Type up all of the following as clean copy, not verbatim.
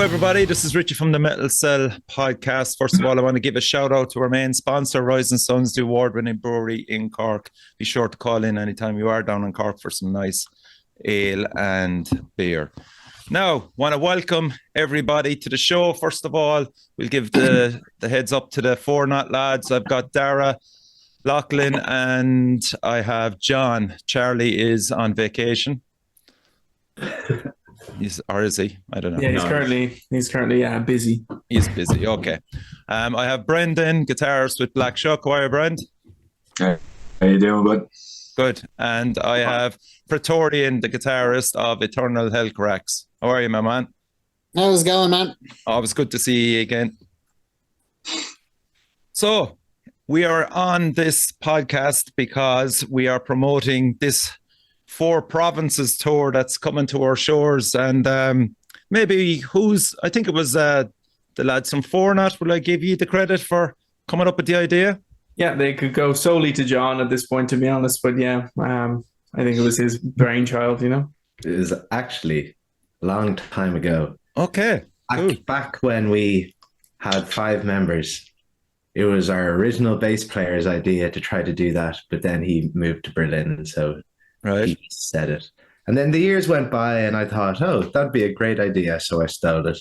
everybody. This is Richie from the Metal Cell podcast. First of all, I want to give a shout out to our main sponsor, Rising Suns, the award-winning brewery in Cork. Be sure to call in anytime you are down in Cork for some nice ale and beer. Now, want to welcome everybody to the show. First of all, we'll give the heads up to the Fornoth lads. I've got Dara, Lachlan, and I have John. Charlie is on vacation. Or is he? I don't know. Yeah, he's currently busy. He's busy. Okay. I have Brendan, guitarist with Black Shuck. How are you, Brend? Hey, how you doing, bud? Good. And I have Praetorian, the guitarist of Eternal Helcaraxe. How are you, my man? How's it going, man? Oh, it was good to see you again. So, we are on this podcast because we are promoting this 4 provinces tour that's coming to our shores, and maybe I think it was the lads from Fornoth. Will I give you the credit for coming up with the idea? Yeah, they could go solely to John at this point, to be honest, but yeah, I think it was his brainchild, you know. It was actually a long time ago. Okay, cool. Back when we had 5 members. It was our original bass player's idea to try to do that, but then he moved to Berlin, so right. He said it. And then the years went by and I thought, oh, that'd be a great idea. So I stole it.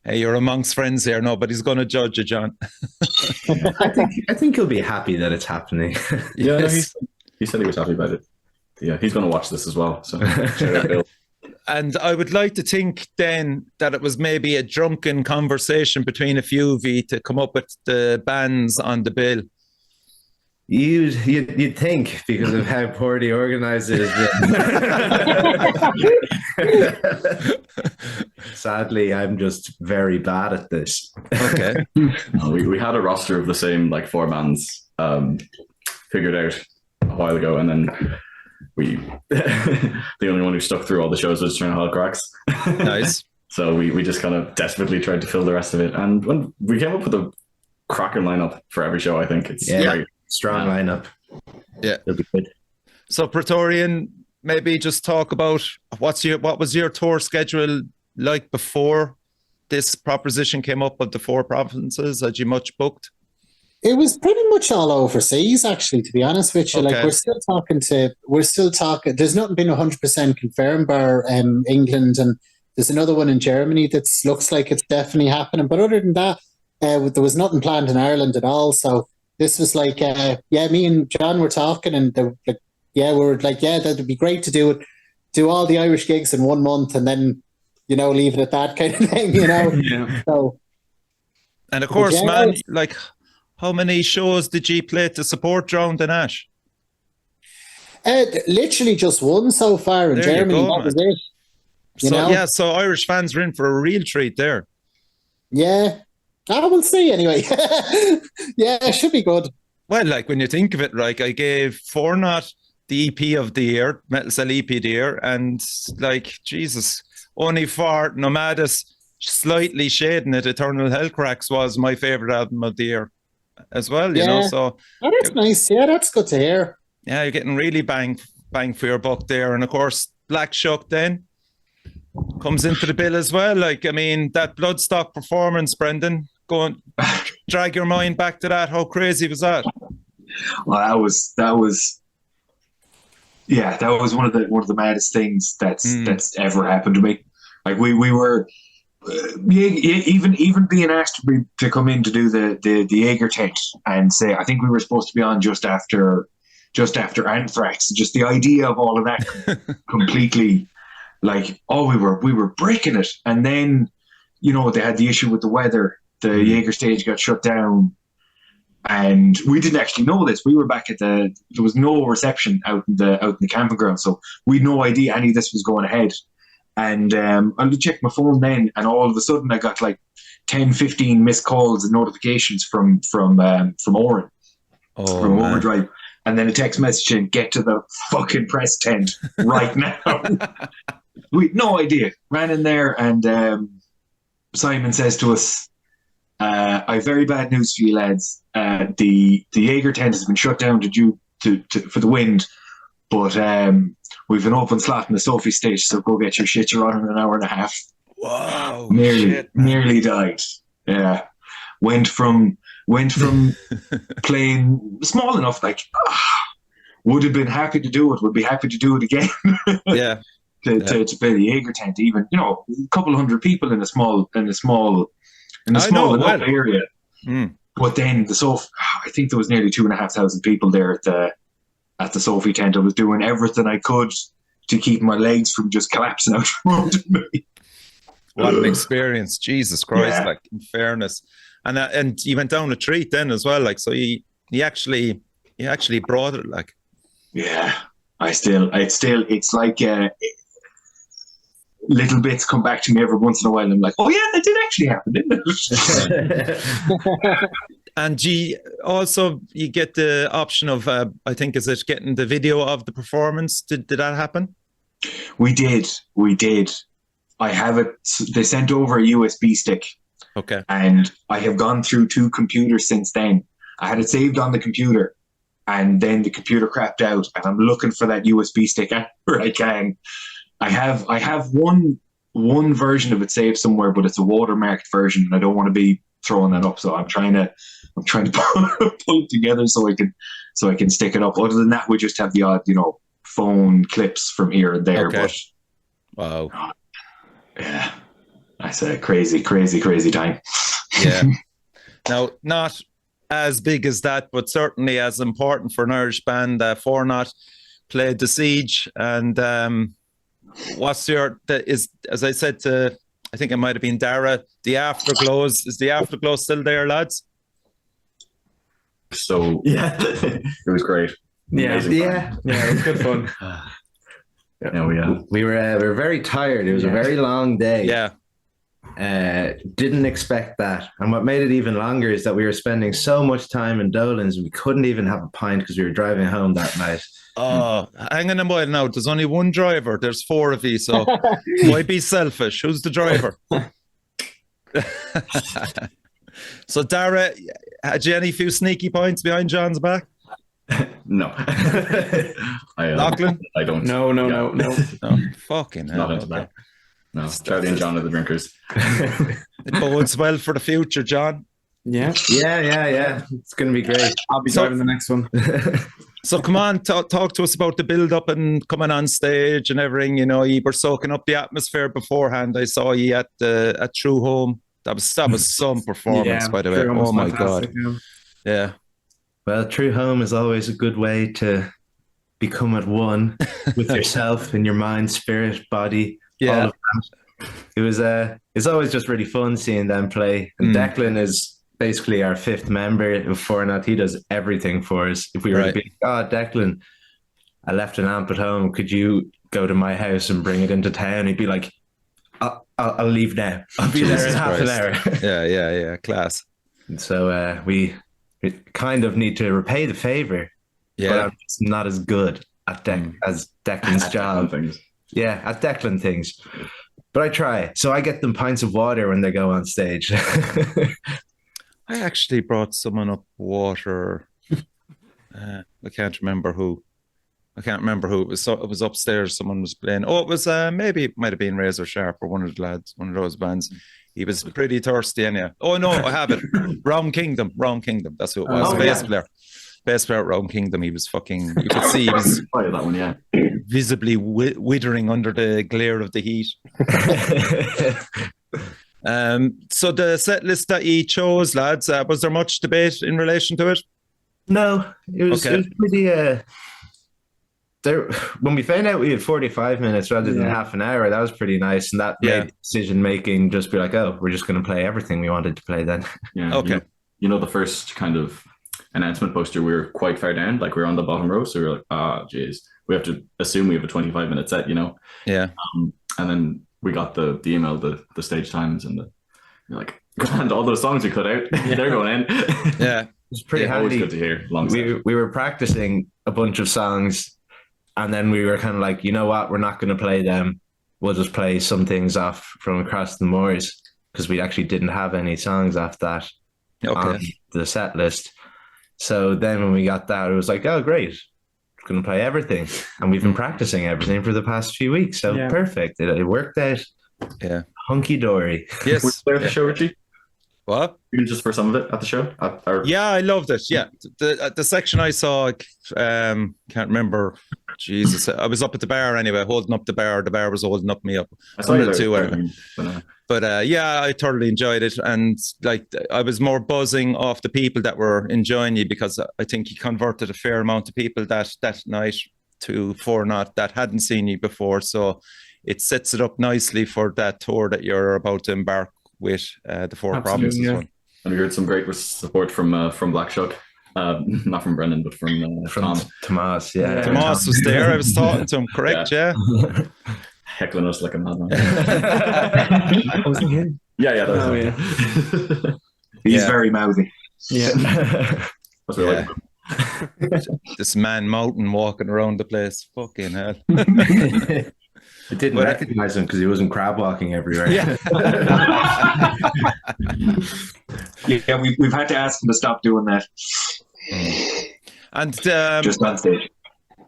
Hey, you're amongst friends here. Nobody's going to judge you, John. I think he'll be happy that it's happening. Yeah, yes. He said he was happy about it. Yeah, he's going to watch this as well. So shout out, Bill. And I would like to think then that it was maybe a drunken conversation between a few of you to come up with the bands on the bill. You'd think, because of how poorly organized it is. Sadly, I'm just very bad at this. Okay. We had a roster of the same 4 bands figured out a while ago, and then the only one who stuck through all the shows was Eternal Helcaraxe. Nice. So we just kind of desperately tried to fill the rest of it, and when we came up with a cracker lineup for every show, I think it's great. Strong lineup. Yeah, it'll be good. So Praetorian, maybe just talk about what was your tour schedule like before this proposition came up of the 4 provinces? Had you much booked? It was pretty much all overseas, actually, to be honest with you. Okay. Like, we're still talking. There's nothing been 100% confirmed bar England, and there's another one in Germany that looks like it's definitely happening. But other than that, there was nothing planned in Ireland at all. So this was like, me and John were talking, and we were like, that'd be great to do all the Irish gigs in 1 month, and then, leave it at that kind of thing, Yeah. So, and of course, man, how many shows did you play to support Drowned in Ash? Literally just 1 so far in Germany. That was it. So Irish fans are in for a real treat there. Yeah. I will see anyway. Yeah, it should be good. Well, when you think of it, I gave Fornoth the EP of the year, Metal Cell EP of the year, and Jesus, only for Nomadus slightly shading it, Eternal Helcaraxe was my favourite album of the year as well, you know. So that's nice. Yeah, that's good to hear. Yeah, you're getting really bang for your buck there. And of course, Black Shuck then comes into the bill as well. That Bloodstock performance, Brendan, go and drag your mind back to that. How crazy was that? Well, that was one of the maddest things that's ever happened to me. We were even being asked to come in to do the Jaeger tent, and say, I think we were supposed to be on just after Anthrax. Just the idea of all of that completely, we were breaking it. And then, they had the issue with the weather. The Jaeger stage got shut down, and we didn't actually know this. We were back there was no reception out in the camping ground, so we had no idea any of this was going ahead. And I checked my phone then, and all of a sudden I got 10, 15 missed calls and notifications from Oren, from Overdrive, and then a text message saying, "Get to the fucking press tent right now." We had no idea. Ran in there, and Simon says to us, "I have very bad news for you lads. The Jaeger tent has been shut down for the wind, but we've an open slot in the Sophie stage, so go get your shit. You're on in an hour and a half. Wow. Nearly died. Yeah. Went from playing small enough, like would have been happy to do it, would be happy to do it again. Yeah. To play the Jaeger tent, even, you know, a couple hundred people in a small enough area. But then I think there was nearly 2,500 people there at the Sophie tent. I was doing everything I could to keep my legs from just collapsing out from under me. What an experience. Jesus Christ, Yeah. like, in fairness. And you went down a treat then as well, like, so you actually brought it, like. Yeah, it's like little bits come back to me every once in a while. I'm like, oh yeah, that did actually happen, didn't it? And you get the option of, I think, is it getting the video of the performance? Did that happen? We did. I have it. They sent over a USB stick. Okay. And I have gone through 2 computers since then. I had it saved on the computer, and then the computer crapped out, and I'm looking for that USB stick where I can. I have one version of it saved somewhere, but it's a watermarked version, and I don't want to be throwing that up. So I'm trying to pull it together so I can stick it up. Other than that, we just have the odd, you know, phone clips from here and there. Okay. But Wow. Yeah, that's a crazy time. Yeah. Now, not as big as that, but certainly as important for an Irish band. Fornoth played The Siege, and as I said to, I think it might have been Dara, the afterglows. Is the afterglow still there, lads? So yeah, it was great. Yeah, Amazing fun. it was good fun. Yeah, We were very tired. It was a very long day. Yeah. Didn't expect that. And what made it even longer is that we were spending so much time in Dolan's and we couldn't even have a pint because we were driving home that night. Oh, hang on a while now. There's only one driver. There's 4 of you, so why be selfish? Who's the driver? So, Dara, had you any few sneaky points behind John's back? No. Lachlan? I don't. No. No. Fucking hell. Not into that. No, Charlie and John are the drinkers. It bodes well for the future, John. Yeah. It's going to be great. I'll be driving the next one. So come on, talk to us about the build-up and coming on stage and everything. You know, you were soaking up the atmosphere beforehand. I saw you at True Home. That was some performance, by the way. Oh my God. Yeah. Well, True Home is always a good way to become at one with yourself and your mind, spirit, body. Yeah. It's always just really fun seeing them play. And Declan is basically our 5th member of Fornoth. He does everything for us. If we were to be, Declan, I left an amp at home. Could you go to my house and bring it into town? He'd be like, I'll leave now. I'll be there in half an hour. Yeah. Class. And so we kind of need to repay the favor. Yeah. But I'm just not as good at as Declan's job. Things. Yeah, at Declan things. But I try. So I get them pints of water when they go on stage. I actually brought someone up water. I can't remember who. It was. It was upstairs. Someone was playing. Oh, it was maybe it might have been Razor Sharp or one of the lads, one of those bands. He was pretty thirsty, anyhow. Oh no, I have it. Wrong Kingdom. That's who it was. Bass player at Wrong Kingdom. He was fucking. You could see he was Probably that one, yeah. visibly withering under the glare of the heat. So the set list that you chose, lads, was there much debate in relation to it? No, it was pretty. When we found out we had 45 minutes rather than half an hour, that was pretty nice, and that made decision making just be like, oh, we're just going to play everything we wanted to play then. Yeah. Okay. You know, the first kind of announcement poster, we were quite far down, like we were on the bottom row, so we were like, geez, we have to assume we have a 25-minute set, you know. Yeah. And then we got the email, the stage times, and you're like, grand, all those songs we cut out, they're going in. Yeah. It's pretty handy. Always good to hear. We were practicing a bunch of songs, and then we were kind of like, you know what, we're not going to play them. We'll just play some things off from Across the Moors, because we actually didn't have any songs off that on the set list. So then when we got that, it was like, oh, great. going to play everything, and we've been practicing everything for the past few weeks. So perfect. It worked out. Yeah, hunky dory. yes. Was there at the show, Richie? What? Even just for some of it at the show? Yeah, I loved it. Yeah, the section I saw, can't remember. Jesus, I was up at the bar anyway, holding up the bar. The bar was holding up me up. I saw you there too. Anyway. But yeah, I thoroughly enjoyed it, and like I was more buzzing off the people that were enjoying you, because I think you converted a fair amount of people that night to Fornoth that hadn't seen you before. So it sets it up nicely for that tour that you're about to embark with, the Four Provinces one. And we heard some great support from Black Shuck. Not from Brendan, but from Tom. Tomas, yeah. Tomas was there. I was talking to him, correct? Yeah. Heckling us like a madman. Wasn't him? Yeah, that was him. He's very mouthy. Yeah. That's what I like. This man mountain walking around the place. Fucking hell. I didn't recognize him because he wasn't crab walking everywhere. Yeah. Yeah, we've had to ask him to stop doing that. And Just on stage.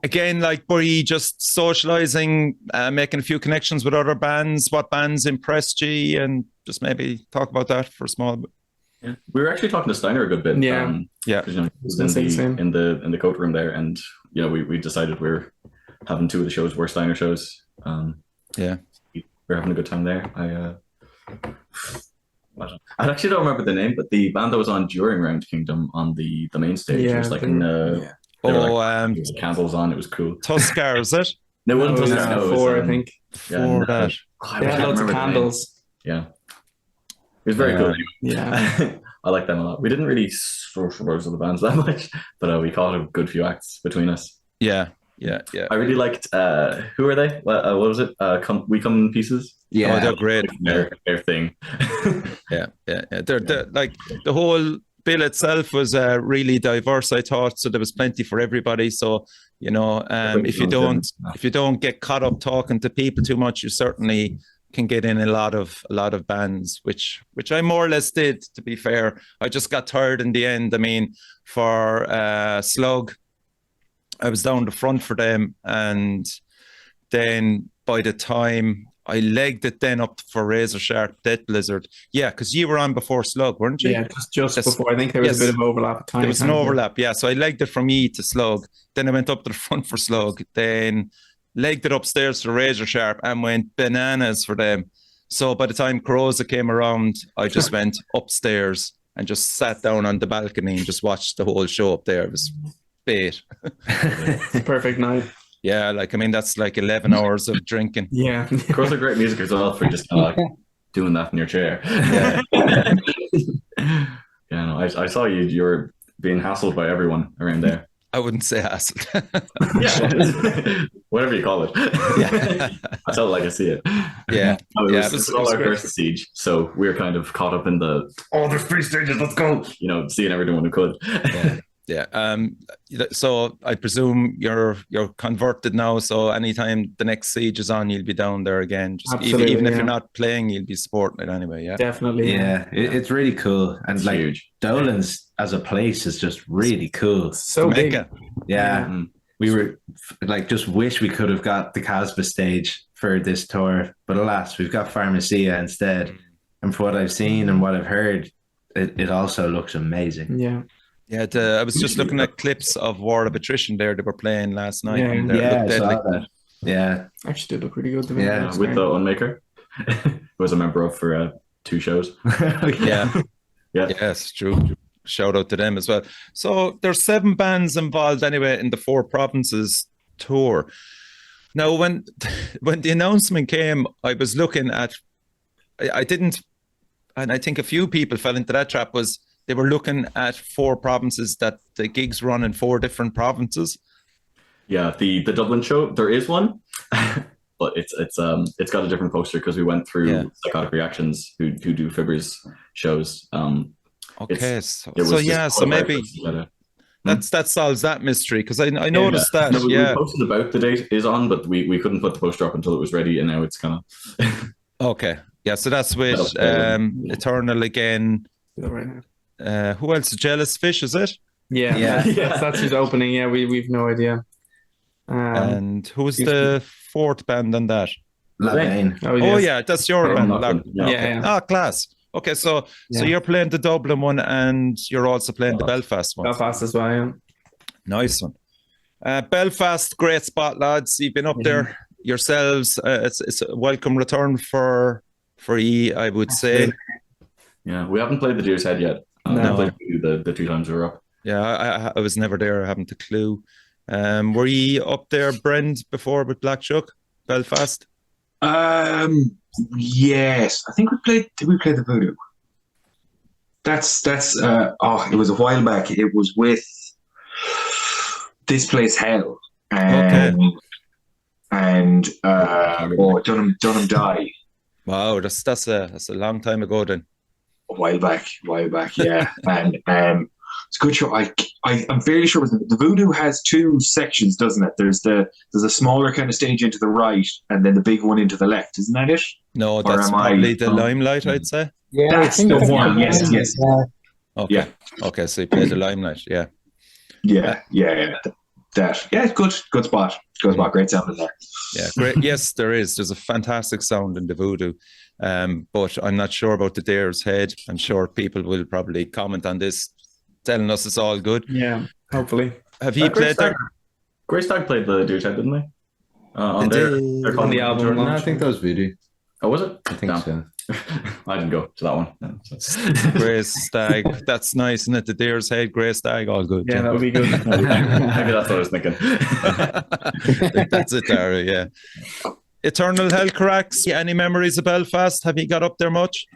again, like, were you just socializing, making a few connections with other bands? What bands impressed you? And just maybe talk about that for a small bit. Yeah. We were actually talking to Steiner a good bit. Yeah. Yeah. He was in the coat room there, and we decided we're having two of the shows were Steiner shows. Yeah. We're having a good time there. I actually don't remember the name, but the band that was on during Round Kingdom on the main stage was like candles on. It was cool. Tuskar, is it? No, it wasn't Tuskar. Four, I think. For that. They had lots of candles. Yeah. It was very cool. Yeah. I like them a lot. We didn't really socialize with the bands that much, but we caught a good few acts between us. Yeah. I really liked, who are they? What was it? We Come in Pieces? Yeah. Oh, they're great. Their thing. Yeah. They're like, the whole bill itself was really diverse, I thought. So there was plenty for everybody. So, if you don't get caught up talking to people too much, you certainly can get in a lot of bands, which I more or less did, to be fair. I just got tired in the end. I mean, for Slug, I was down the front for them, and then by the time I legged it then up for Razor Sharp Death Blizzard. Yeah, because you were on before Slug, weren't you? Yeah, just before. I think there was a bit of overlap at times. There was an overlap, yeah. So I legged it from E to Slug. Then I went up to the front for Slug. Then legged it upstairs for Razor Sharp and went bananas for them. So by the time Carosa came around, I just went upstairs and just sat down on the balcony and just watched the whole show up there. It was bait. Perfect night. Yeah, that's like 11 hours of drinking. Yeah. Of course, they're great music as well for just kind of like doing that in your chair. Yeah. I saw you were being hassled by everyone around there. I wouldn't say hassled. Yeah. Whatever you call it. Yeah. I felt like I see it. Yeah. It was all our first siege. So we were kind of caught up in there's 3 stages, let's go. Seeing everyone who could. Yeah. So I presume you're converted now. So anytime the next siege is on, you'll be down there again. Just even if you're not playing, you'll be supporting it anyway. Yeah, definitely. Yeah, it's really cool, and it's like huge. Dolan's as a place is just really cool. So big. Yeah. We were like, just wish we could have got the Casbah stage for this tour, but alas, we've got Pharmacia instead. And for what I've seen and what I've heard, it also looks amazing. Yeah. Yeah, I was just looking at clips of War of Attrition there. They were playing last night. Yeah, actually did look pretty good. Yeah, with the Unmaker, who was a member of for 2 shows. Yeah, yes, true. Shout out to them as well. So there's 7 bands involved anyway in the 4 Provinces tour. Now, when the announcement came, I was looking at. I didn't, and I think a few people fell into that trap. Was they were looking at 4 provinces, that the gigs run in 4 different provinces. Yeah, the Dublin show, there is one, but it's got a different poster because we went through Psychotic Reactions who do Fibber's shows. Okay, so maybe that solves that mystery, because I noticed that. No, we posted about the date is on, but we couldn't put the poster up until it was ready, and now it's kind of okay. Yeah, so that's with Eternal again. Right now. Who else? Jealous Fish, is it? Yeah. That's his opening. Yeah, we've no idea. And who's the fourth band on that? LaVein. Oh yeah, that's your band. Nothing. Yeah. Ah, class. Okay, so Yeah. you're playing the Dublin one, and you're also playing the Belfast one. Belfast as well. Yeah. Nice one. Belfast, great spot, lads. You've been up there yourselves. It's a welcome return for E, I would say. Yeah, we haven't played the Deer's Head yet. No. We played the 2 times we were up. Yeah, I was never there. I haven't a clue. Were you up there, Brent, before with Black Shuck, Belfast? Yes, I think we played. Did we play the Voodoo? That's. It was a while back. It was with This Place Hell. And Dunham Die. Wow, that's a long time ago then. A while back, yeah. And it's a good show. I'm fairly sure the Voodoo has 2 sections, doesn't it? There's a smaller kind of stage into the right, and then the big one into the left. Isn't that it? No, that's probably the Limelight, I'd say. Yeah, That's the one. Yes. Okay. Yeah. Okay, so you played the Limelight, yeah. Yeah. That. Yeah, good spot. Good spot. Great sound in there. Yeah, great. Yes, there is. There's a fantastic sound in the Voodoo. But I'm not sure about the Deer's Head. I'm sure people will probably comment on this, telling us it's all good. Yeah, hopefully. Have you played there? Grey Stag played the Deer's Head, didn't they? On the album. No, I think that was Voodoo. Oh, was it? I think so. I didn't go to that one. Grey Stag. That's nice, isn't it? The Deer's Head, Grey Stag, all good. Yeah, that would be good. Maybe that's what I was thinking. That's it, Dara, yeah. Eternal Helcaraxe. Any memories of Belfast? Have you got up there much?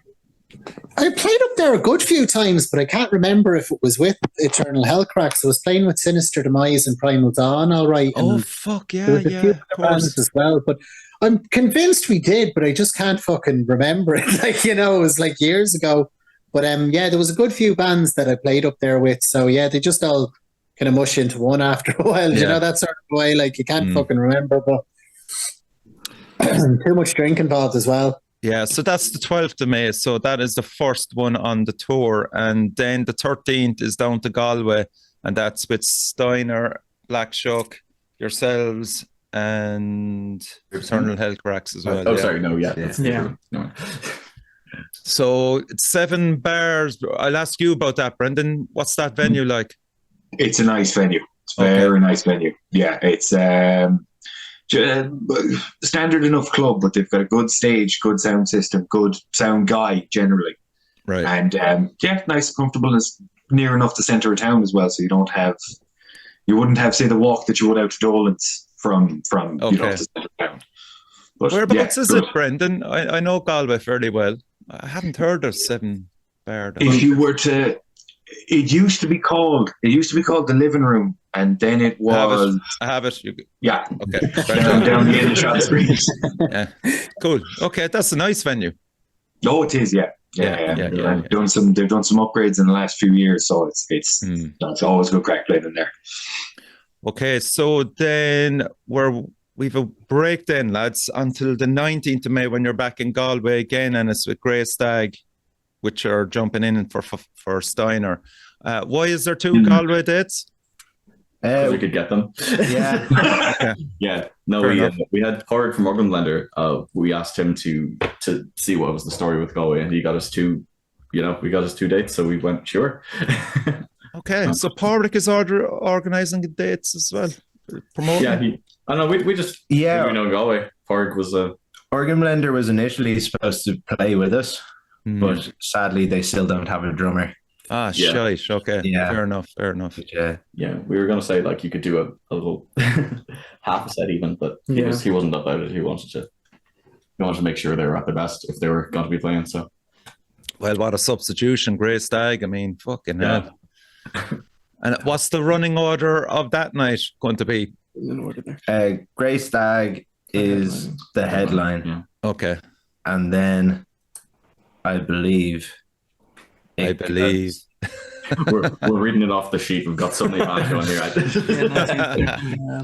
I played up there a good few times, but I can't remember if it was with Eternal Helcaraxe. I was playing with Sinister Demise and Primal Dawn, all right. Oh, and fuck, yeah, there was a few of other bands course. as well, but I'm convinced we did, but I just can't fucking remember it. It was like years ago. But there was a good few bands that I played up there with. So yeah, they just all kind of mush into one after a while. Yeah. That sort of way. Like you can't fucking remember, but too much drink involved as well. Yeah, so that's the 12th of May. So that is the first one on the tour. And then the 13th is down to Galway. And that's with Steiner, Black Shuck, yourselves, and Eternal Helcaraxe as well. Oh, sorry. No, yeah. Yeah. No. So it's 7 bars. I'll ask you about that, Brendan. What's that venue like? It's a nice venue. It's a very nice venue. Yeah, it's standard enough club, but they've got a good stage, good sound system, good sound guy generally. Right. And nice and comfortable. It's near enough the centre of town as well, so you wouldn't have, say, the walk that you would out to Dolan's from the centre of town. But, whereabouts is it, Brendan? I know Galway fairly well. I haven't heard of 7 bar. If you were to, it used to be called the Living Room, and then it was. I have it. Yeah. Okay. down the end of Shot Street. Yeah. Cool. Okay, that's a nice venue. Oh, it is. Yeah. They've done some upgrades in the last few years, so it's always good crack playing in there. Okay, so then we've a break then, lads, until the 19th of May when you're back in Galway again, and it's with Grey Stag, which are jumping in for Steiner. Why is there 2 Galway dates? We could get them. Yeah. Okay. Yeah. No, we had Corey from Morgan Blender. We asked him to see what was the story with Galway, and he got us 2. We got us 2 dates, so we went sure. Okay, so Porrick is organising the dates as well, promoting. Yeah, I know. We just we know Galway. Porrick was Organ Blender was initially supposed to play with us, but sadly they still don't have a drummer. Ah, shite. Okay. Yeah. Fair enough. Yeah, we were going to say like you could do a little half a set even, but he wasn't about it. He wanted to make sure they were at their best if they were going to be playing. So, well, what a substitution, Grey Stag. I mean, fucking hell. And what's the running order of that night going to be? Grey Stag is the headline. Yeah. Okay. And then I believe. We're reading it off the sheet. We've got so many bands going here.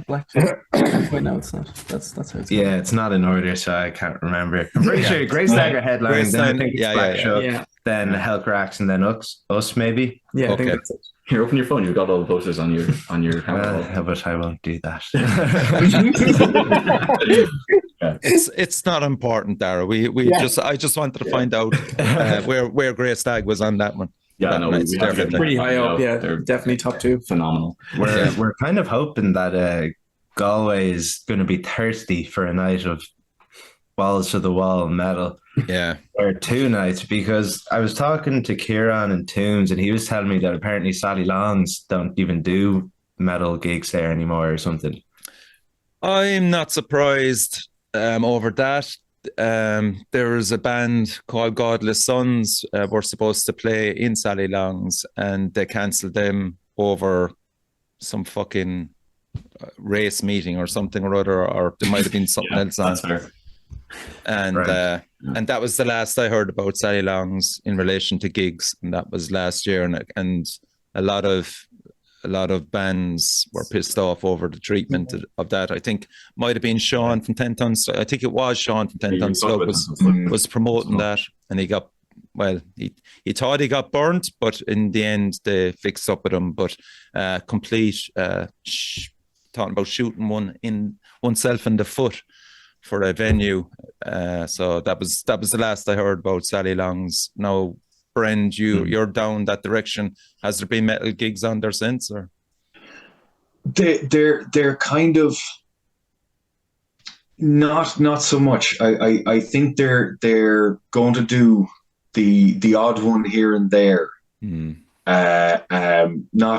Black. Wait, no, it's not. That's how it's. Yeah, it's not in order, so I can't remember. I'm pretty sure Grey Stag are headline. Then I think it's Black Shuck, then Helcaraxe, and then us maybe. Yeah, I think Okay. that's it. Here, open your phone. You've got all the posters on your camera. But I won't do that. It's not important, Dara. I just wanted to find out where Grey Stag was on that one. Yeah, no, we have to get them. Pretty high up. Yeah, they're definitely top 2. phenomenal. We're kind of hoping that Galway is going to be thirsty for a night of balls to the wall metal. Yeah. Or 2 nights, because I was talking to Kieran and Tombs, and he was telling me that apparently Sally Longs don't even do metal gigs there anymore or something. I'm not surprised over that. There is a band called Godless Sons were supposed to play in Sally Longs, and they cancelled them over some fucking race meeting or something or other, or there might have been something else on. Fair. And and that was the last I heard about Sally Longs in relation to gigs, and that was last year. And a lot of bands were pissed off over the treatment of that. I think might have been Sean from 10 Tons. I think it was Sean from 10 Tons Slug was promoting that, and he got, well, he thought he got burnt, but in the end they fixed up with him. But complete talking about shooting oneself in the foot for a venue. So that was the last I heard about Sally Longs. Now, Brend, you're down that direction. Has there been metal gigs on there since, or? They're kind of not so much. I think they're going to do the odd one here and there. Not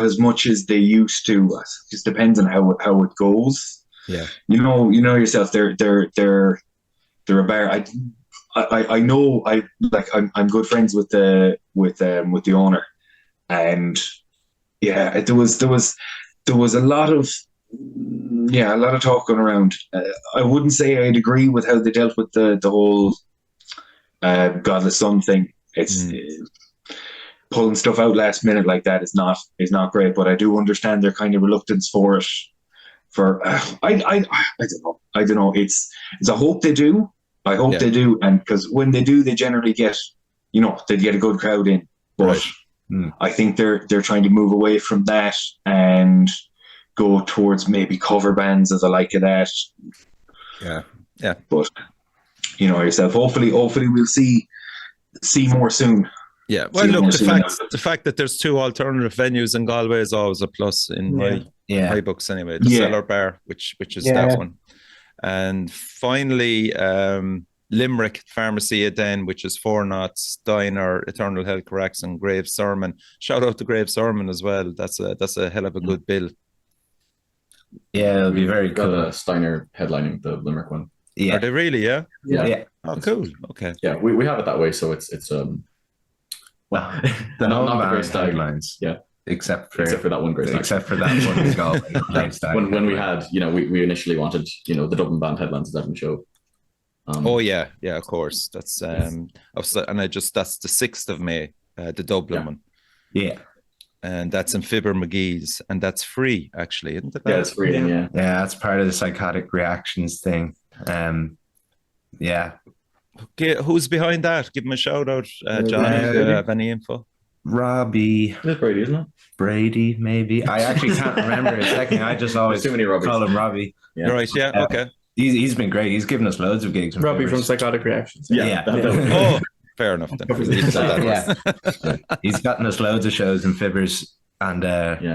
as much as they used to. It just depends on how it goes. Yeah, you know yourself. They're a bar. I know. I'm good friends with the owner, and yeah, there was a lot of talk going around. I wouldn't say I'd agree with how they dealt with the whole Godless Son thing. It's pulling stuff out last minute like that is not great, but I do understand their kind of reluctance for it. I don't know. It's a hope they do. I hope they do, and because when they do, they generally get, they get a good crowd in. But I think they're trying to move away from that and go towards maybe cover bands of the like of that. Yeah. But yourself. Hopefully we'll see more soon. Yeah. Well, look, the fact that there's 2 alternative venues in Galway is always a plus in my books anyway. The Cellar Bar, which is that one. And finally, Limerick, Pharmacia then, which is Fornoth, Steiner, Eternal Helcaraxe, and Grave Sermon. Shout out to Grave Sermon as well. That's a hell of a good bill. Yeah, it'll be very got cool. Steiner headlining the Limerick one. Yeah. Are they really? Yeah. Oh, cool. Okay. Yeah, we have it that way, so it's well, not the great Grey Stag. Lines. Yeah. Except for that one Grey Stag. Except for that one in Galway. when we had, we initially wanted, the Dublin band headlines at every show. Of course. That's that's the 6th of May, the Dublin one. Yeah. And that's in Fibber McGee's, and that's free actually, isn't it? Yeah, it's free. Yeah, that's part of the Psychotic Reactions thing. Yeah. Okay, who's behind that? Give him a shout out, Johnny. Do you have any info? Robbie. It's Brady, isn't it? Brady, maybe. I actually can't remember a second. I just always too many call him Robbie. Yeah. Right, yeah, okay. He's been great. He's given us loads of gigs. Robbie from Psychotic Reactions. Yeah. Oh, fair enough then. He's gotten us loads of shows in Fibbers. And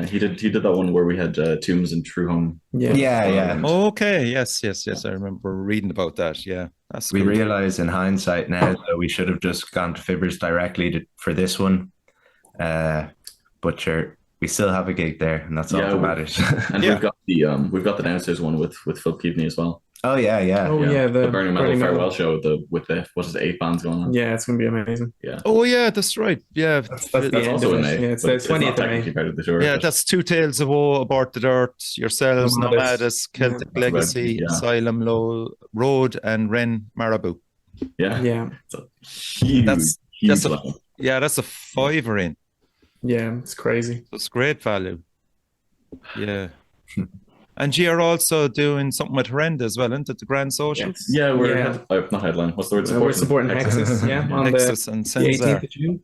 he did that one where we had Tombs and True Home. Yeah. Okay, yes. I remember reading about that. Yeah, that's. We realize in hindsight now that we should have just gone to Fibbers directly for this one. But sure, we still have a gig there, and that's all that matters. And we've got the downstairs one with Phil Keaveney as well. Oh yeah. The Burning Metal Farewell show. With the 8 bands going on. Yeah, it's gonna be amazing. Yeah. Oh yeah, that's right. Yeah, that's also in May. Yeah, it's the 20th of May. Part of the tour, yeah, that's Two Tales of Woe, Abort the Dirt, Yourselves, Nomadus, Celtic Legacy, Asylum Road, and Ren Marabou. Yeah. It's a huge. That's a fiver in. Yeah, it's crazy. It's great value. Yeah. And you're also doing something with Horrenda as well, isn't it? The Grand Socials? Yeah, we're not headline. What's the word? We're supporting Hexus, on Hexus and the 18th of June.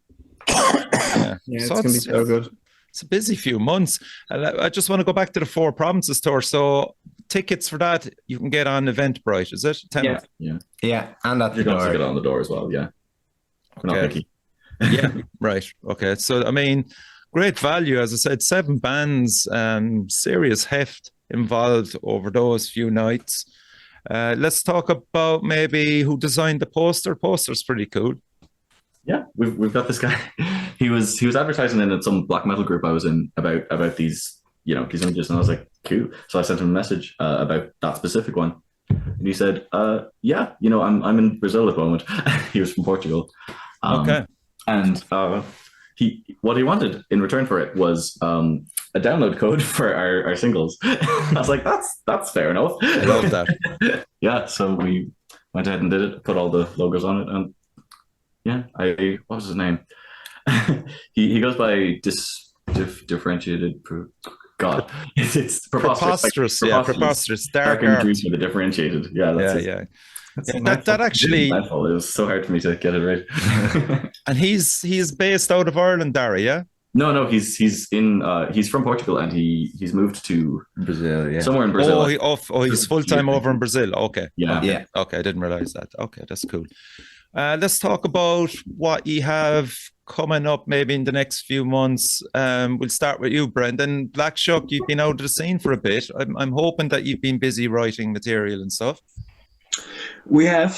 Yeah, it's going to be so good. It's a busy few months. I just want to go back to the Four Provinces tour. So tickets for that you can get on Eventbrite, is it? Yeah. Yeah, and at the You're going to door. get it on the door as well. Yeah. We're not picky. Yeah, right. Okay. So, I mean, great value. As I said, 7 bands, serious heft involved over those few nights. Let's talk about maybe who designed the poster. Poster's pretty cool. Yeah, we've got this guy. He was advertising in some black metal group I was in about these these images, and I was like, cool. So I sent him a message about that specific one, and he said, yeah, I'm in Brazil at the moment. He was from Portugal. Okay. And what he wanted in return for it was a download code for our singles. I was like, that's fair enough. I love that. Yeah, so we went ahead and did it, put all the logos on it, and yeah, what was his name? he goes by differentiated. God, it's preposterous. Yeah, preposterous. Dark art. Dreams with the differentiated. Yeah, that's yeah. that actually. It was so hard for me to get it right. And he's based out of Ireland, Dara. Yeah. No, he's from Portugal, and he's moved to Brazil. Yeah, somewhere in Brazil. He's full time over in Brazil. Okay. Yeah. Okay, I didn't realize that. Okay, that's cool. Let's talk about what you have coming up maybe in the next few months. We'll start with you, Brendan. Black Shuck, you've been out of the scene for a bit. I'm hoping that you've been busy writing material and stuff. We've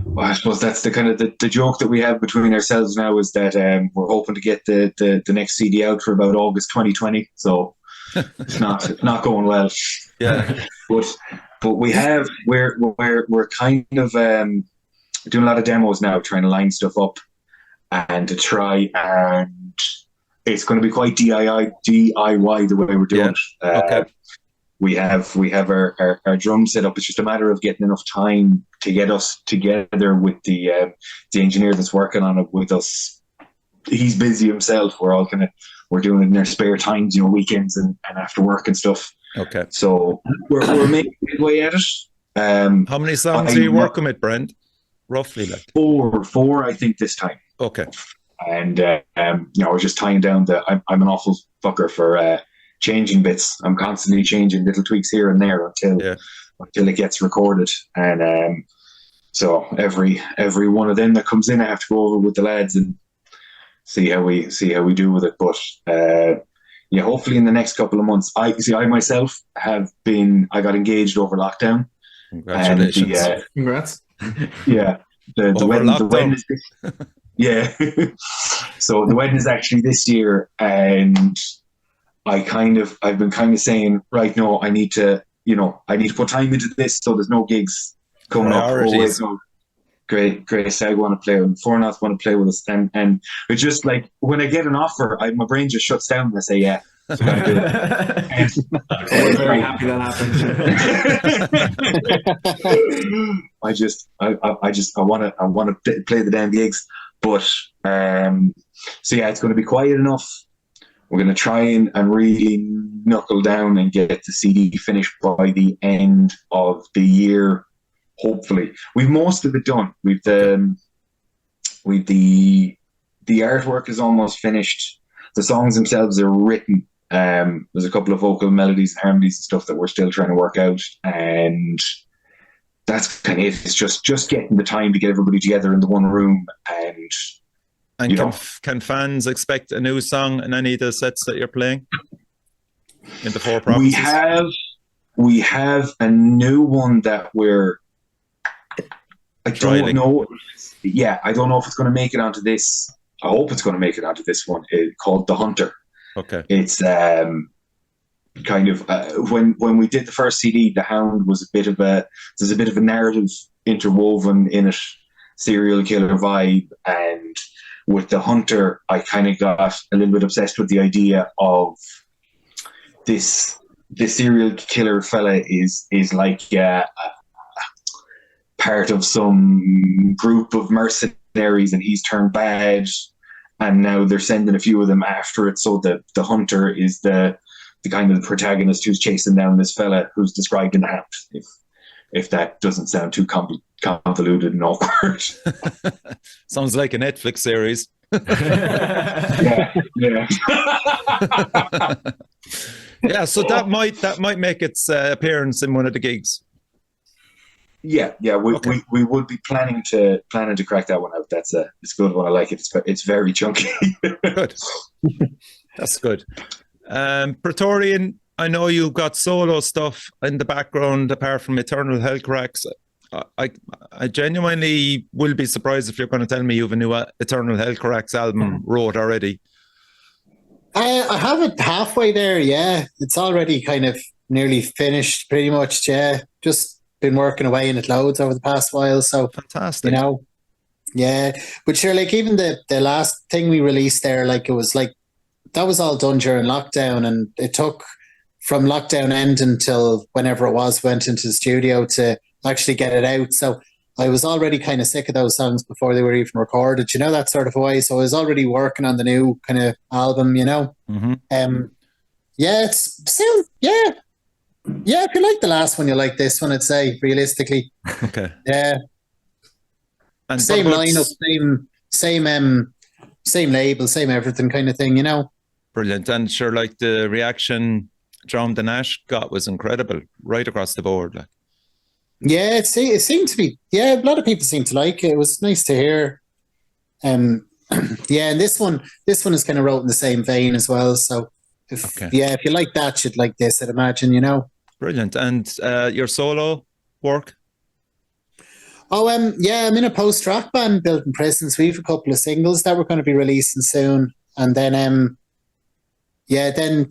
well, I suppose that's the kind of the joke that we have between ourselves now is that we're hoping to get the next CD out for about August 2020. So it's not going well. Yeah, but we're kind of doing a lot of demos now, trying to line stuff up and to try, and it's going to be quite DIY the way we're doing it. Okay. We have our drum set up. It's just a matter of getting enough time to get us together with the engineer that's working on it with us. He's busy himself. We're doing it in our spare times, weekends and after work and stuff. Okay. So we're making good way at it. How many songs are you working with, Brent? Roughly, like four, I think this time. Okay. And we're just tying down I'm an awful fucker for changing bits. I'm constantly changing little tweaks here and there until it gets recorded. And so every one of them that comes in, I have to go over with the lads and see how we do with it. But hopefully in the next couple of months. I myself I got engaged over lockdown. Congratulations. And Congrats. Yeah. The wedding is yeah. So the wedding is actually this year, and I've been kind of saying, right, no, I need to put time into this, so there's no gigs coming up. No, great Stag want to play with, Fornoth want to play with us, and it's just like when I get an offer, my brain just shuts down and I say, yeah. So I do it. We're very happy that happened. I want to play the damn gigs, but so yeah, it's going to be quiet enough. We're going to try and really knuckle down and get the CD finished by the end of the year. Hopefully, we've most of it done. We've the artwork is almost finished. The songs themselves are written. There's a couple of vocal melodies and harmonies and stuff that we're still trying to work out, and that's kind of it. It's just getting the time to get everybody together in the one room and can fans expect a new song in any of the sets that you're playing in the Four Provinces? We have a new one that I don't know. Yeah, I don't know if it's going to make it onto this. I hope it's going to make it onto this one. It's called The Hunter. Okay. It's kind of when we did the first CD, The Hound was there's a bit of a narrative interwoven in it, serial killer vibe, and with The Hunter, I kind of got a little bit obsessed with the idea of this serial killer fella is like part of some group of mercenaries, and he's turned bad, and now they're sending a few of them after it. So the hunter is the kind of the protagonist who's chasing down this fella who's described in The Hound. If that doesn't sound too convoluted and awkward. Sounds like a Netflix series. Yeah, yeah. Yeah, so that might make its appearance in one of the gigs. Yeah. Okay. We would be planning to crack that one out. It's a good one. I like it. It's very chunky. Good. That's good. Praetorian, I know you've got solo stuff in the background apart from Eternal Helcaraxe. I genuinely will be surprised if you're going to tell me you have a new Eternal Helcaraxe album wrote already. I have it halfway there. Yeah, it's already kind of nearly finished, pretty much. Yeah, just been working away in it loads over the past while. So Fantastic. you know, yeah. But sure, like even the last thing we released there, like it was like that was all done during lockdown, and it took from lockdown end until whenever it was went into the studio to actually get it out. So I was already kind of sick of those songs before they were even recorded, you know, that sort of way. So I was already working on the new kind of album, you know. Mm-hmm. Yeah, it's still, yeah. Yeah, if you like the last one, you like this one, I'd say, realistically. Okay. Yeah. And Same what about- lineup, same label, same everything kind of thing, you know. Brilliant. And sure, like the reaction Drum the Nash got was incredible right across the board. Like. Yeah, it seemed to be. Yeah, a lot of people seem to like it. It was nice to hear. Yeah, and this one is kind of wrote in the same vein as well. So, if you like that, you'd like this, I'd imagine. You know. Brilliant. And your solo work? Oh, yeah, I'm in a post-rock band built in Prisons. We have a couple of singles that we're going to be releasing soon, and then then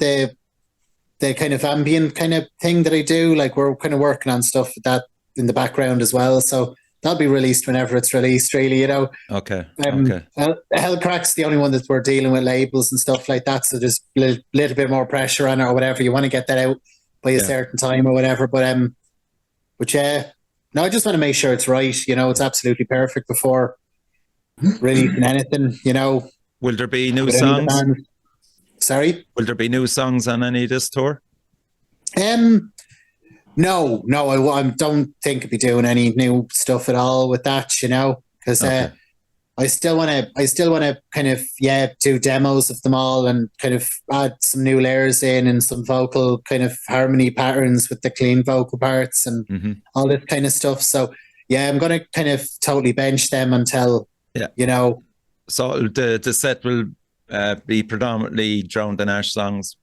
the kind of ambient kind of thing that I do, like we're kind of working on stuff with that in the background as well. So that'll be released whenever it's released, really, you know. Okay. Helcaraxe the only one that we're dealing with labels and stuff like that. So there's a little bit more pressure on it or whatever. You want to get that out by a certain time or whatever. But yeah, no, I just want to make sure it's right. You know, it's absolutely perfect before releasing anything, you know. Will there be new songs? Sorry? Will there be new songs on any of this tour? No, I don't think I'll be doing any new stuff at all with that, you know, because I still want to kind of do demos of them all and kind of add some new layers in and some vocal kind of harmony patterns with the clean vocal parts and all this kind of stuff. So yeah, I'm going to kind of totally bench them until you know. So the set will be predominantly Drowned in Ash songs.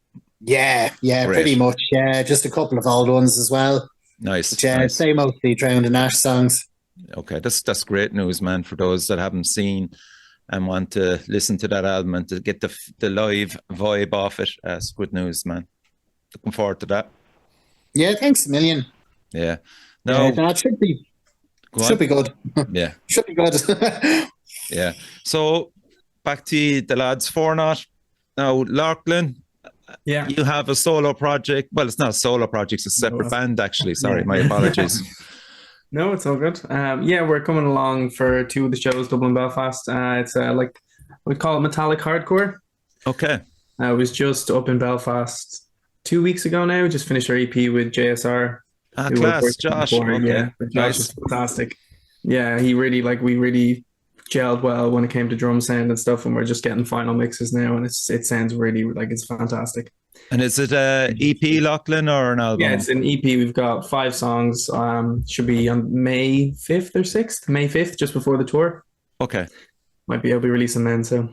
Yeah, Great. pretty much. Yeah, just a couple of old ones as well. Nice. But yeah, I'd say mostly Drowned in Ash songs. Okay, that's great news, man. For those that haven't seen and want to listen to that album and to get the live vibe off it, it's good news, man. Looking forward to that. Yeah, thanks a million. Yeah. No, that should be good. Yeah, should be good. Yeah. So back to the lads, Fornoth. Now, Lachlan. Yeah. You have a solo project. Well, it's not a solo project, it's a separate band, actually. Sorry, my apologies. No, it's all good. We're coming along for 2 of the shows, Dublin, Belfast. It's like we call it metallic hardcore. Okay. I was just up in Belfast 2 weeks ago now. Just finished our EP with JSR. Class, Josh. Okay. Yeah, Josh is fantastic. Yeah, we really gelled well when it came to drum sound and stuff, and we're just getting final mixes now, and it sounds really like it's fantastic. And is it a EP, Lachlan, or an album? Yeah, it's an EP. We've got 5 songs. Should be on May 5th or 6th. May 5th, just before the tour. Okay. I'll be releasing then, so.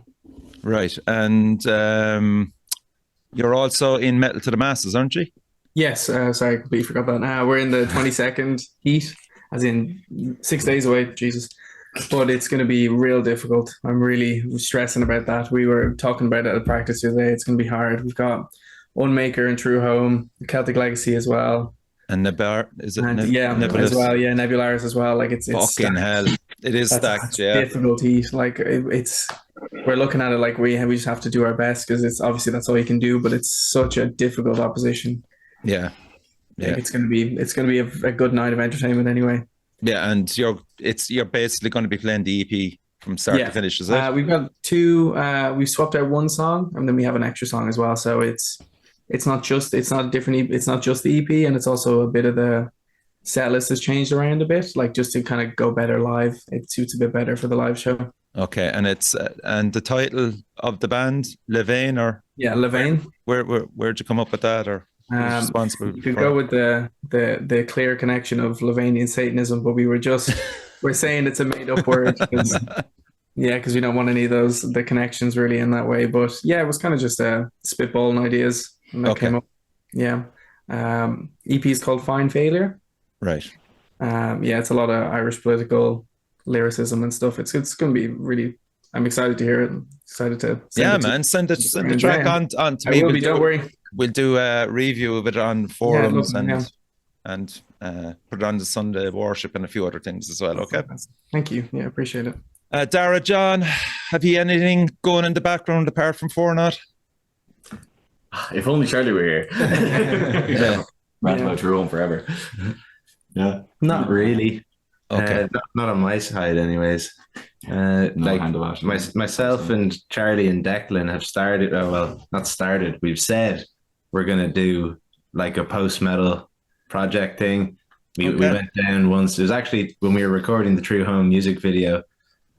Right. And you're also in Metal to the Masses, aren't you? Yes. Sorry, I completely forgot that. We're in the 22nd heat, as in 6 days away. Jesus. But it's going to be real difficult. I'm really stressing about that. We were talking about it at practice the other day. It's going to be hard. We've got Unmaker and True Home, Celtic Legacy as well. And Nebular, is it? As well. Yeah, Nebularis as well. Like it's fucking stacked. hell. It is stacked. Yeah, difficult heat. Like we're looking at it like we just have to do our best because it's obviously that's all you can do. But it's such a difficult opposition. Yeah, Like it's gonna be a good night of entertainment anyway. Yeah, and you're basically going to be playing the EP from start to finish, is it? We've got 2. We've swapped out 1 song, and then we have an extra song as well. So it's not just the EP, and it's also a bit of the set list has changed around a bit, like just to kind of go better live. It suits a bit better for the live show. Okay, and it's and the title of the band, LaVein, or Yeah, LaVein. where'd you come up with that, or who's responsible? You could for go it? with the clear connection of LaVeinian Satanism, but we're saying it's a made up word. Because we don't want any of the connections really in that way. But yeah, it was kind of just spitballing ideas, and that came up. Yeah. EP is called Fine Failure. Right. It's a lot of Irish political lyricism and stuff. It's going to be really. I'm excited to hear it. Excited to. Send the track on to me. Don't worry. We'll do a review of it on forums and put it on the Sunday worship and a few other things as well. Okay. Thank you. Yeah, appreciate it. Dara, John, have you anything going in the background apart from Fornoth? If only Charlie were here. Ran about your own forever. Yeah. Not really. Okay. Not on my side, anyways. Myself and Charlie and Declan have started. Not started. We've said we're gonna do like a post-metal project thing. We went down once. It was actually when we were recording the True Home music video.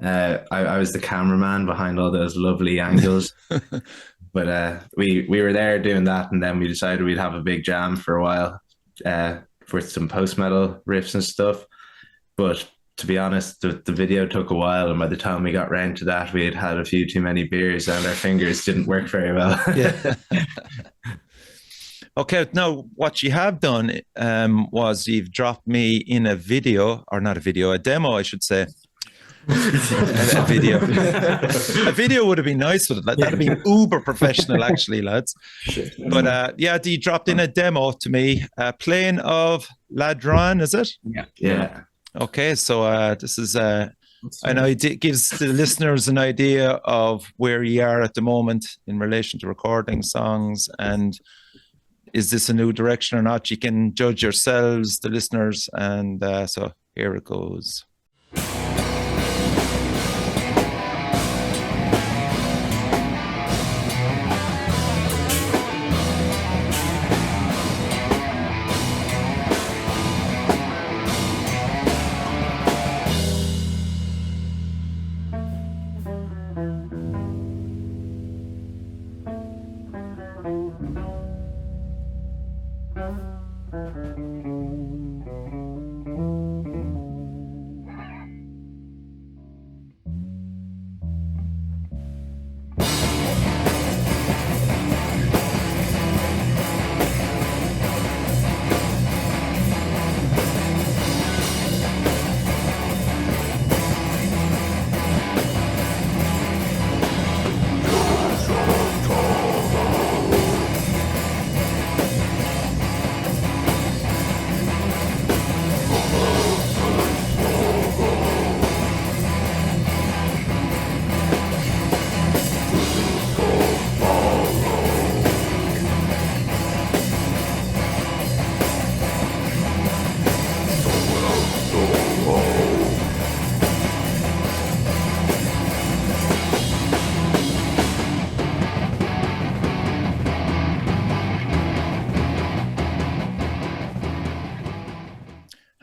I was the cameraman behind all those lovely angles. But we were there doing that, and then we decided we'd have a big jam for a while with some post-metal riffs and stuff. But to be honest, the video took a while, and by the time we got round to that, we had had a few too many beers and our fingers didn't work very well. Yeah. Okay, now what you have done was you've dropped me in a demo, I should say. A video would have been nice with it. That'd have been uber professional, actually, lads. But you dropped in a demo to me, playing of Ladron, is it? Yeah. Okay, so this is I know it gives the listeners an idea of where you are at the moment in relation to recording songs, and is this a new direction or not? You can judge yourselves, the listeners, and so here it goes.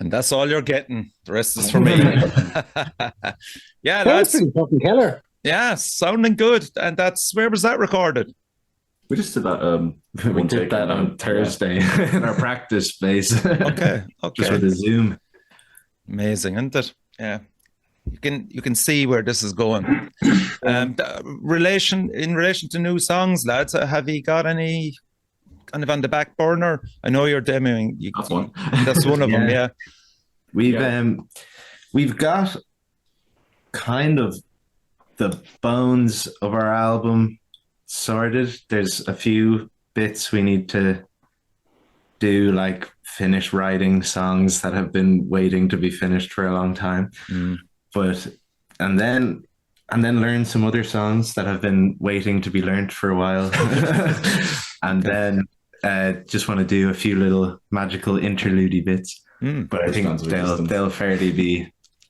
And that's all you're getting. The rest is for me. Yeah, that's pretty fucking killer. Yeah, sounding good. And where was that recorded? We just did that. We did that on Thursday in our practice space. Okay. Just with a Zoom. Amazing, isn't it? Yeah. You can see where this is going. In relation to new songs, lads, have you got any kind of on the back burner? I know you're demoing. That's one. That's one of them. Yeah. We've got kind of the bones of our album sorted. There's a few bits we need to do, like finish writing songs that have been waiting to be finished for a long time. And then learn some other songs that have been waiting to be learned for a while. And then just want to do a few little magical interlude bits. But I think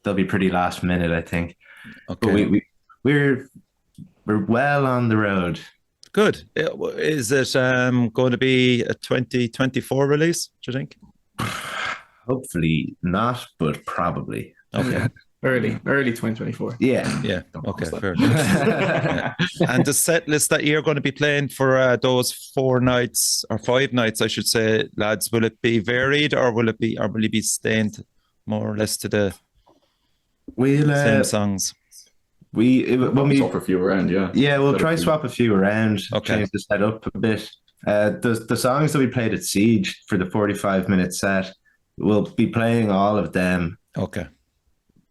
they'll be pretty last minute, I think. Okay. But we're well on the road. Good. Is it going to be a 2024 release, do you think? Hopefully not, but probably. Okay. Early 2024. Yeah. Yeah. Don't Okay. promise that. Fair enough. Yeah. And the set list that you're going to be playing for those 4 nights or 5 nights, I should say, lads, will it be varied or will you be staying more or less to the We'll same songs? when we swap a few around, yeah. we'll try swap a few around, Okay. change the setup a bit. The songs that we played at Siege for the 45-minute set, we'll be playing all of them. Okay.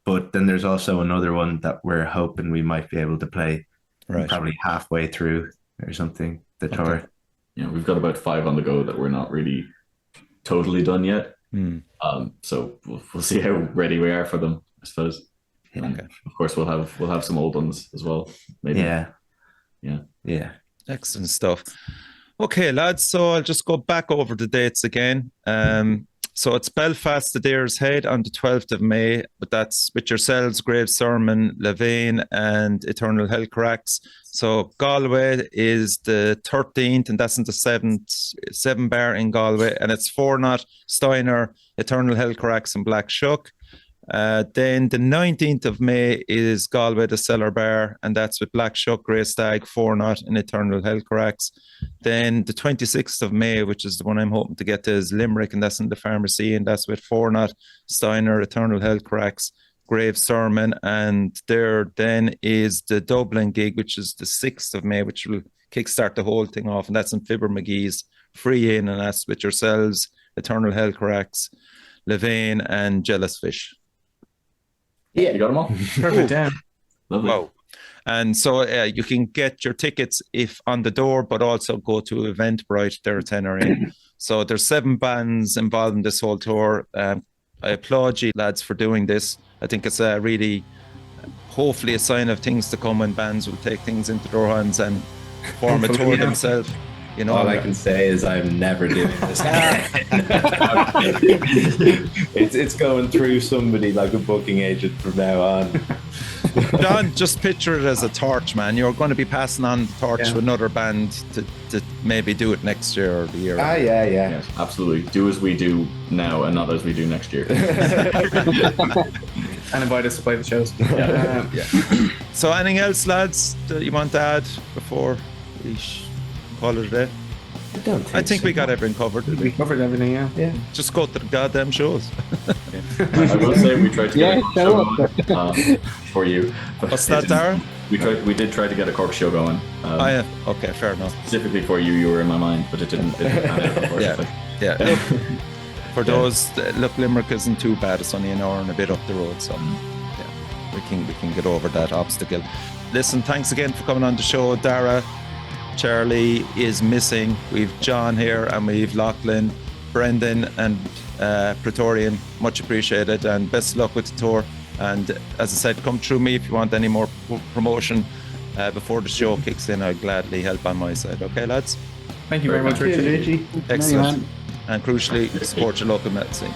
But then there's also another one that we're hoping we might be able to play Right. probably halfway through or something, the tour. Yeah, we've got about 5 on the go that we're not really totally done yet. So we'll see how ready we are for them, I suppose. And of course, we'll have some old ones as well. Maybe. Yeah. Excellent stuff. Okay, lads. So I'll just go back over the dates again. So it's Belfast, the Deer's Head on the 12th of May, but that's with yourselves, Grave Sermon, LaVein, and Eternal Helcaraxe. So Galway is the 13th, and that's in the 7 bar in Galway, and it's Fornoth, Steiner, Eternal Helcaraxe, and Black Shuck. Then the 19th of May is Galway, the Cellar bar, and that's with Black Shuck, Grey Stag, Fornoth, and Eternal Helcaraxe. Then the 26th of May, which is the one I'm hoping to get to, is Limerick, and that's in the Pharmacia, and that's with Fornoth, Steiner, Eternal Helcaraxe, Grave Sermon, and there then is the Dublin gig, which is the 6th of May, which will kickstart the whole thing off, and that's in Fibber McGee's, free in, and that's with yourselves, Eternal Helcaraxe, LaVein, and Jealous Fish. Yeah, you got them all. Perfect. Yeah. Lovely. Wow. And so you can get your tickets if on the door, but also go to Eventbrite. They're a tenner in. So there's 7 bands involved in this whole tour. I applaud you, lads, for doing this. I think it's a really, hopefully, a sign of things to come when bands will take things into their hands and form a tour themselves. You know, All I can say is I'm never doing this again. it's going through somebody like a booking agent from now on. Don, just picture it as a torch, man. You're going to be passing on the torch to another band to maybe do it next year or the year. Yeah. Yes, absolutely. Do as we do now and not as we do next year. And invite us to play the shows. So anything else, lads, that you want to add before we call it a day? I think we got everything covered. Didn't We we? covered everything, yeah. Just go to the goddamn shows. I will say we tried to get a Cork show going for you. But What's that, Darren? We did try to get a Cork show going. Yeah. Okay, fair enough. Specifically for you, you were in my mind, but it didn't pan out, unfortunately. Yeah. For those, look, Limerick isn't too bad. It's only an hour and a bit up the road, so we can get over that obstacle. Listen, thanks again for coming on the show, Dara. Charlie is missing. We've John here, and we've Lachlan, Brendan, and Praetorian. Much appreciated, and best of luck with the tour. And as I said, come through me if you want any more promotion before the show kicks in. I'll gladly help on my side. Okay, lads? Thank you very much, Richard. Excellent. And crucially, support your local metal scene.